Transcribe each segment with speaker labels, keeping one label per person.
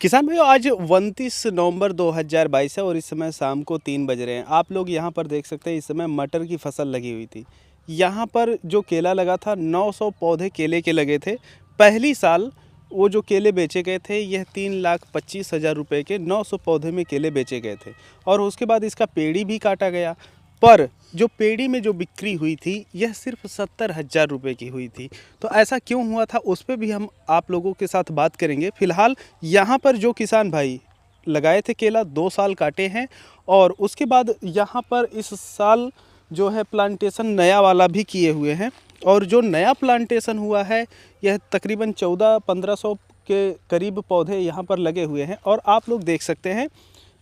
Speaker 1: किसान भाइयों, आज 29 नवंबर 2022 है और इस समय शाम को 3 बज रहे हैं। आप लोग यहाँ पर देख सकते हैं, इस समय मटर की फसल लगी हुई थी। यहाँ पर जो केला लगा था, 900 पौधे केले के लगे थे। पहली साल वो जो केले बेचे गए थे, यह 3,25,000 रुपये के 900 पौधे में केले बेचे गए थे। और उसके बाद इसका पेड़ी भी काटा गया, पर जो पेड़ी में जो बिक्री हुई थी यह सिर्फ 70,000 रुपये की हुई थी। तो ऐसा क्यों हुआ था, उस पर भी हम आप लोगों के साथ बात करेंगे। फिलहाल यहाँ पर जो किसान भाई लगाए थे केला, 2 साल काटे हैं और उसके बाद यहाँ पर इस साल जो है प्लांटेशन नया वाला भी किए हुए हैं। और जो नया प्लांटेशन हुआ है, यह तकरीबन 1400-1500 के करीब पौधे यहाँ पर लगे हुए हैं। और आप लोग देख सकते हैं,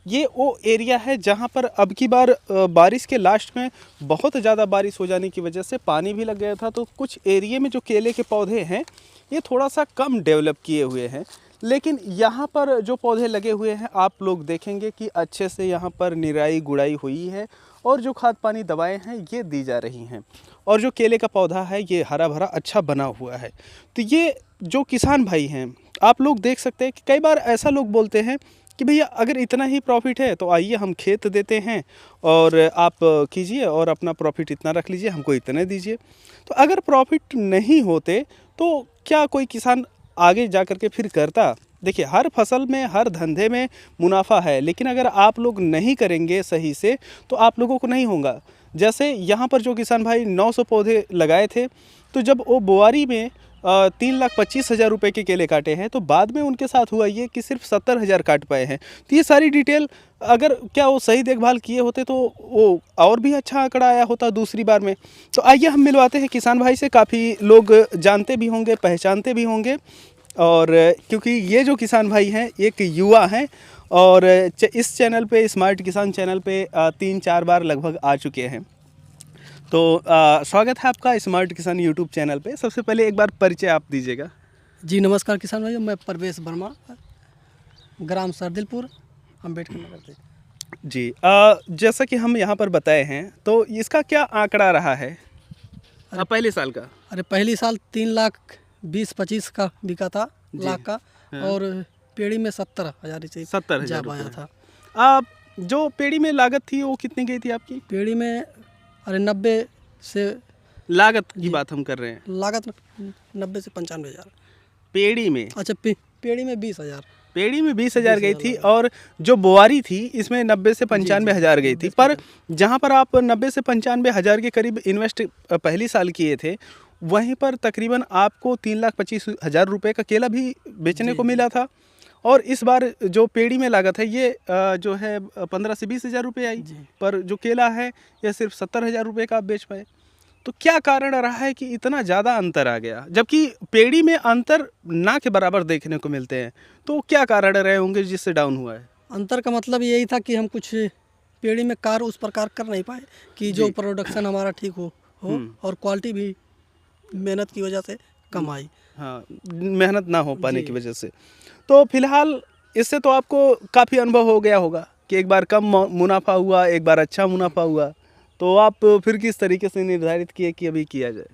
Speaker 1: ये वो एरिया है जहाँ पर अब की बार बारिश के लास्ट में बहुत ज़्यादा बारिश हो जाने की वजह से पानी भी लग गया था। तो कुछ एरिया में जो केले के पौधे हैं, ये थोड़ा सा कम डेवलप किए हुए हैं। लेकिन यहाँ पर जो पौधे लगे हुए हैं, आप लोग देखेंगे कि अच्छे से यहाँ पर निराई गुड़ाई हुई है और जो खाद पानी दवाएं हैं ये दी जा रही हैं। और जो केले का पौधा है, ये हरा भरा अच्छा बना हुआ है। तो ये जो किसान भाई हैं, आप लोग देख सकते हैं कि कई बार ऐसा लोग बोलते हैं कि भैया अगर इतना ही प्रॉफिट है तो आइए हम खेत देते हैं और आप कीजिए और अपना प्रॉफिट इतना रख लीजिए, हमको इतने दीजिए। तो अगर प्रॉफिट नहीं होते तो क्या कोई किसान आगे जा कर के फिर करता? देखिए, हर फसल में, हर धंधे में मुनाफा है, लेकिन अगर आप लोग नहीं करेंगे सही से तो आप लोगों को नहीं होगा। जैसे यहाँ पर जो किसान भाई 900 पौधे लगाए थे, तो जब वो बोआरी में 3,25,000 रुपये के केले काटे हैं, तो बाद में उनके साथ हुआ ये कि सिर्फ 70,000 काट पाए हैं। तो ये सारी डिटेल अगर क्या वो सही देखभाल किए होते तो वो और भी अच्छा आंकड़ा आया होता दूसरी बार में। तो आइए हम मिलवाते हैं किसान भाई से, काफ़ी लोग जानते भी होंगे, पहचानते भी होंगे। और क्योंकि ये जो किसान भाई हैं एक युवा हैं और इस चैनल पे, स्मार्ट किसान चैनल पे 3-4 बार लगभग आ चुके हैं। तो स्वागत है आपका स्मार्ट किसान यूट्यूब चैनल पे। सबसे पहले एक बार परिचय आप दीजिएगा।
Speaker 2: जी नमस्कार किसान भाइयों, मैं परवेश वर्मा, ग्राम सरदिलपुर, अम्बेडकर नगर से।
Speaker 1: जी, जैसा कि हम यहाँ पर बताए हैं, तो इसका क्या आंकड़ा रहा है पहले साल का?
Speaker 2: अरे पहली साल 3,20,25 का बिका था, लाख का।
Speaker 1: हाँ।
Speaker 2: और पेड़ी में 70,000 से
Speaker 1: 70,000
Speaker 2: जा पाया
Speaker 1: रुपये।
Speaker 2: था।
Speaker 1: जो पेड़ी में लागत थी वो कितनी गई थी आपकी?
Speaker 2: पेड़ी में 90 से,
Speaker 1: लागत की बात हम कर रहे हैं।
Speaker 2: लागत 90 से 95,000।
Speaker 1: पेड़ी में?
Speaker 2: अच्छा, पेड़ी में 20,000।
Speaker 1: पेड़ी में 20,000 गई थी और जो बोआरी थी इसमें 90 से 95,000 गई थी। पर जहाँ पर आप 90 से 95,000 के करीब इन्वेस्ट पहली साल किए थे, वहीं पर तकरीबन आपको 3,25,000 रुपये का केला भी बेचने को मिला था। और इस बार जो पेड़ी में लागत है, ये जो है 15 से 20,000 रुपये आई, पर जो केला है यह सिर्फ 70,000 रुपये का आप बेच पाए। तो क्या कारण रहा है कि इतना ज़्यादा अंतर आ गया, जबकि पेड़ी में अंतर ना के बराबर देखने को मिलते हैं? तो क्या कारण रहे होंगे जिससे डाउन हुआ है?
Speaker 2: अंतर का मतलब यही था कि हम कुछ पेड़ी में कार्य उस प्रकार कर नहीं पाए कि जो प्रोडक्शन हमारा ठीक हो और क्वालिटी भी मेहनत की वजह से कम आई।
Speaker 1: हाँ, मेहनत ना हो पाने की वजह से। तो फिलहाल इससे तो आपको काफ़ी अनुभव हो गया होगा कि एक बार कम मुनाफा हुआ, एक बार अच्छा मुनाफा हुआ। तो आप फिर किस तरीके से निर्धारित किए कि अभी किया जाए?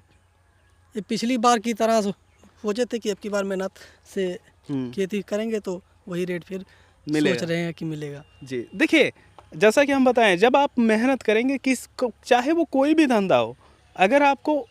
Speaker 2: ये पिछली बार की तरह सोचे थे कि अब की बार मेहनत से खेती करेंगे तो वही रेट फिर सोच रहे हैं कि मिलेगा।
Speaker 1: जी, देखिए, जैसा कि हम बताएं, जब आप मेहनत करेंगे, चाहे वो कोई भी धंधा हो, अगर आपको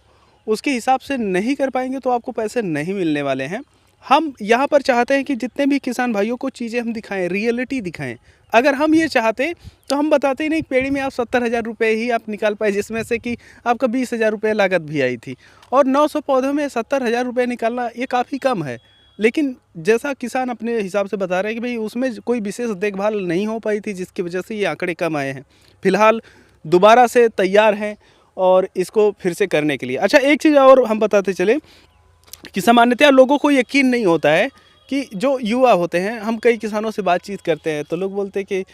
Speaker 1: उसके हिसाब से नहीं कर पाएंगे तो आपको पैसे नहीं मिलने वाले हैं। हम यहाँ पर चाहते हैं कि जितने भी किसान भाइयों को चीज़ें हम दिखाएं, रियलिटी दिखाएं। अगर हम ये चाहते तो हम बताते ही नहीं पेड़ी में आप 70,000 रुपये ही आप निकाल पाए, जिसमें से कि आपका 20,000 रुपये लागत भी आई थी। और 900 पौधों में 70,000 रुपये निकालना ये काफ़ी कम है। लेकिन जैसा किसान अपने हिसाब से बता रहे हैं कि भाई उसमें कोई विशेष देखभाल नहीं हो पाई थी, जिसकी वजह से ये आंकड़े कम आए हैं। फिलहाल दोबारा से तैयार हैं और इसको फिर से करने के लिए। अच्छा, एक चीज़ और हम बताते चले कि सामान्यतः लोगों को यकीन नहीं होता है कि जो युवा होते हैं, हम कई किसानों से बातचीत करते हैं तो लोग बोलते हैं कि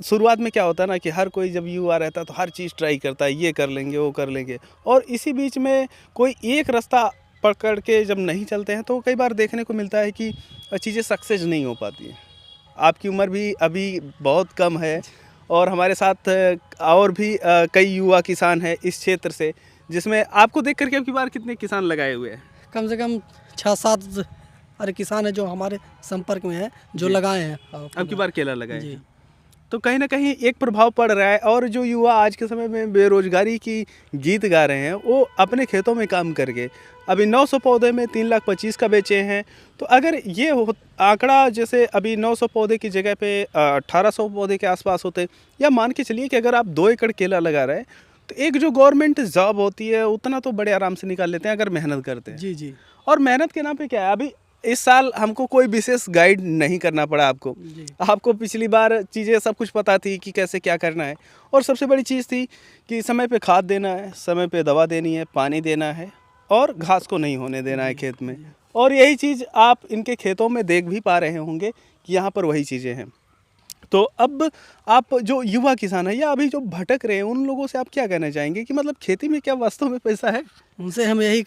Speaker 1: शुरुआत में क्या होता है ना कि हर कोई जब युवा रहता है तो हर चीज़ ट्राई करता है, ये कर लेंगे, वो कर लेंगे। और इसी बीच में कोई एक रास्ता पकड़ के जब नहीं चलते हैं तो कई बार देखने को मिलता है कि चीज़ें सक्सेस नहीं हो पाती हैं। आपकी उम्र भी अभी बहुत कम है और हमारे साथ और भी कई युवा किसान हैं इस क्षेत्र से, जिसमें आपको देख करके अब की बार कितने किसान लगाए हुए हैं?
Speaker 2: कम से कम 6-7 सारे किसान हैं जो हमारे संपर्क में हैं, जो लगाए हैं
Speaker 1: अब की बार केला लगाए
Speaker 2: जी।
Speaker 1: हैं। तो कहीं ना कहीं एक प्रभाव पड़ रहा है, और जो युवा आज के समय में बेरोजगारी की गीत गा रहे हैं वो अपने खेतों में काम करके अभी 900 पौधे में 3,25,000 का बेचे हैं। तो अगर ये आंकड़ा जैसे अभी 900 पौधे की जगह पे 1800 पौधे के आसपास होते, या मान के चलिए कि अगर आप 2 एकड़ केला लगा रहे हैं, तो एक जो गवर्नमेंट जॉब होती है उतना तो बड़े आराम से निकाल लेते हैं अगर मेहनत करते हैं।
Speaker 2: जी जी
Speaker 1: और मेहनत के नाम पे क्या है, अभी इस साल हमको कोई विशेष गाइड नहीं करना पड़ा आपको।
Speaker 2: जी।
Speaker 1: आपको पिछली बार चीज़ें सब कुछ पता थी कि कैसे क्या करना है, और सबसे बड़ी चीज़ थी कि समय पे खाद देना है, समय पे दवा देनी है, पानी देना है, और घास को नहीं होने देना है खेत में। और यही चीज़ आप इनके खेतों में देख भी पा रहे होंगे कि यहाँ पर वही चीज़ें हैं। तो अब आप जो युवा किसान है या अभी जो भटक रहे हैं, उन लोगों से आप क्या कहना चाहेंगे कि मतलब खेती में क्या वास्तव में पैसा है?
Speaker 2: उनसे हम यही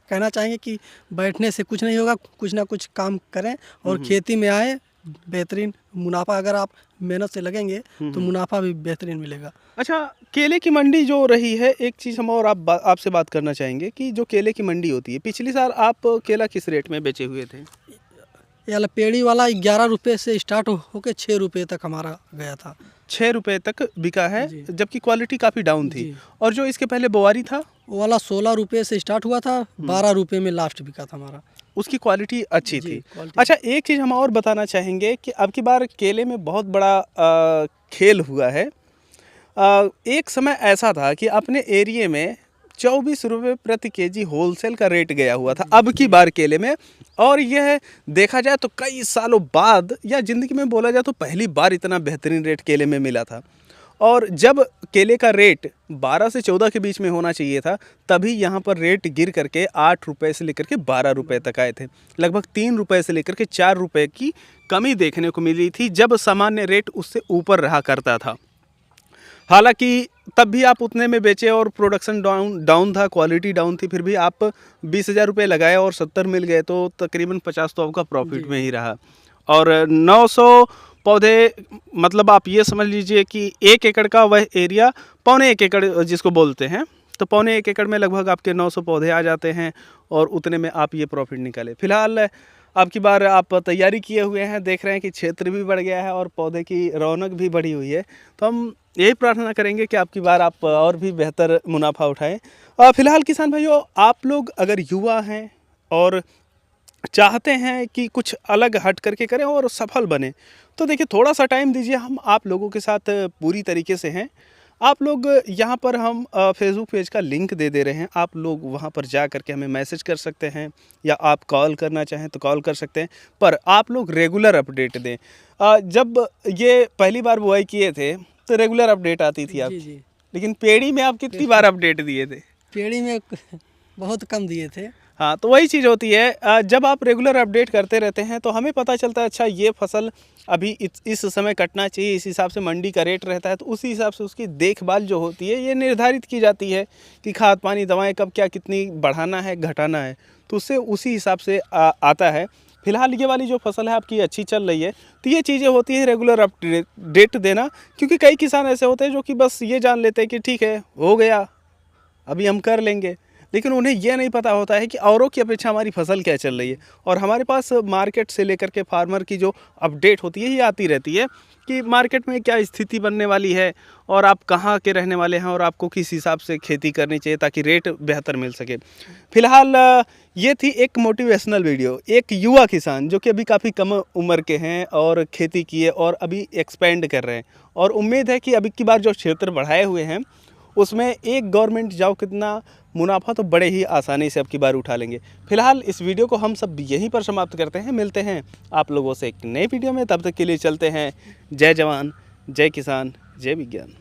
Speaker 2: कहना चाहेंगे कि बैठने से कुछ नहीं होगा, कुछ ना कुछ काम करें और खेती में आए। बेहतरीन मुनाफा, अगर आप मेहनत से लगेंगे तो मुनाफा भी बेहतरीन मिलेगा।
Speaker 1: अच्छा, केले की मंडी जो रही है, एक चीज़ हम और आपसे बात करना चाहेंगे कि जो केले की मंडी होती है, पिछले साल आप केला किस रेट में बेचे हुए थे?
Speaker 2: ये पेड़ी वाला 11 रुपये से स्टार्ट होके 6 रुपये तक हमारा गया था।
Speaker 1: 6 रुपये तक बिका है,
Speaker 2: जी।
Speaker 1: जबकि क्वालिटी काफ़ी डाउन थी।
Speaker 2: जी।
Speaker 1: और जो इसके पहले बोआरी था,
Speaker 2: वो वाला 16 रुपये से स्टार्ट हुआ था, 12 रुपये में लास्ट बिका था हमारा।
Speaker 1: उसकी क्वालिटी अच्छी
Speaker 2: जी,
Speaker 1: थी।
Speaker 2: क्वालिटी।
Speaker 1: अच्छा, एक चीज़ हम और बताना चाहेंगे कि अब की बार केले में बहुत बड़ा खेल हुआ है। एक समय ऐसा था कि अपने एरिए में 24 रुपये प्रति केजी होलसेल का रेट गया हुआ था अब की बार केले में। और यह देखा जाए तो कई सालों बाद, या ज़िंदगी में बोला जाए तो पहली बार इतना बेहतरीन रेट केले में मिला था। और जब केले का रेट 12 से 14 के बीच में होना चाहिए था, तभी यहाँ पर रेट गिर करके 8 रुपये से लेकर के 12 रुपये तक आए थे। लगभग 3 रुपये से लेकर के 4 रुपये की कमी देखने को मिली थी, जब सामान्य रेट उससे ऊपर रहा करता था। हालांकि तब भी आप उतने में बेचे और प्रोडक्शन डाउन था, क्वालिटी डाउन थी, फिर भी आप 20,000 रुपये लगाए और 70 मिल गए, तो तकरीबन 50 तो आपका प्रॉफिट में ही रहा। और 900 पौधे, मतलब आप ये समझ लीजिए कि 1 एकड़ का वह एरिया, 1.25 एकड़ जिसको बोलते हैं, तो 1.25 एकड़ में लगभग आपके 900 पौधे आ जाते हैं, और उतने में आप ये प्रॉफिट निकाले। फिलहाल अब की बार आप तैयारी किए हुए हैं, देख रहे हैं कि क्षेत्र भी बढ़ गया है और पौधे की रौनक भी बढ़ी हुई है। तो हम यही प्रार्थना करेंगे कि आपकी बार आप और भी बेहतर मुनाफा उठाएं। फिलहाल किसान भाइयों, आप लोग अगर युवा हैं और चाहते हैं कि कुछ अलग हट करके करें और सफल बने, तो देखिए थोड़ा सा टाइम दीजिए, हम आप लोगों के साथ पूरी तरीके से हैं। आप लोग यहाँ पर हम फेसबुक पेज का लिंक दे रहे हैं, आप लोग वहाँ पर जा करके हमें मैसेज कर सकते हैं, या आप कॉल करना चाहें तो कॉल कर सकते हैं, पर आप लोग रेगुलर अपडेट दें। जब ये पहली बार बुआई किए थे तो रेगुलर अपडेट आती थी आपकी,
Speaker 2: जी।
Speaker 1: लेकिन पेड़ी में आप कितनी बार अपडेट दिए थे?
Speaker 2: पेड़ी में बहुत कम दिए थे।
Speaker 1: हाँ, तो वही चीज़ होती है, जब आप रेगुलर अपडेट करते रहते हैं तो हमें पता चलता है, अच्छा ये फसल अभी इस समय कटना चाहिए, इस हिसाब से मंडी का रेट रहता है, तो उसी हिसाब से उसकी देखभाल जो होती है ये निर्धारित की जाती है कि खाद पानी दवाएं कब क्या कितनी बढ़ाना है घटाना है, तो उससे उसी हिसाब से आता है। फिलहाल ये वाली जो फसल है आपकी अच्छी चल रही है, तो ये चीज़ें होती है रेगुलर अपडेट देना, क्योंकि कई किसान ऐसे होते हैं जो कि बस ये जान लेते हैं कि ठीक है हो गया, अभी हम कर लेंगे, लेकिन उन्हें यह नहीं पता होता है कि औरों की अपेक्षा हमारी फसल क्या चल रही है। और हमारे पास मार्केट से लेकर के फार्मर की जो अपडेट होती है ये आती रहती है कि मार्केट में क्या स्थिति बनने वाली है, और आप कहाँ के रहने वाले हैं, और आपको किस हिसाब से खेती करनी चाहिए ताकि रेट बेहतर मिल सके। फिलहाल ये थी एक मोटिवेशनल वीडियो, एक युवा किसान जो कि अभी काफ़ी कम उम्र के हैं और खेती किए और अभी एक्सपेंड कर रहे हैं, और उम्मीद है कि अभी की बार जो क्षेत्र बढ़ाए हुए हैं उसमें एक गवर्नमेंट जॉब कितना मुनाफा तो बड़े ही आसानी से अब की बार उठा लेंगे। फिलहाल इस वीडियो को हम सब यहीं पर समाप्त करते हैं, मिलते हैं आप लोगों से एक नई वीडियो में, तब तक के लिए चलते हैं। जय जवान, जय किसान, जय विज्ञान।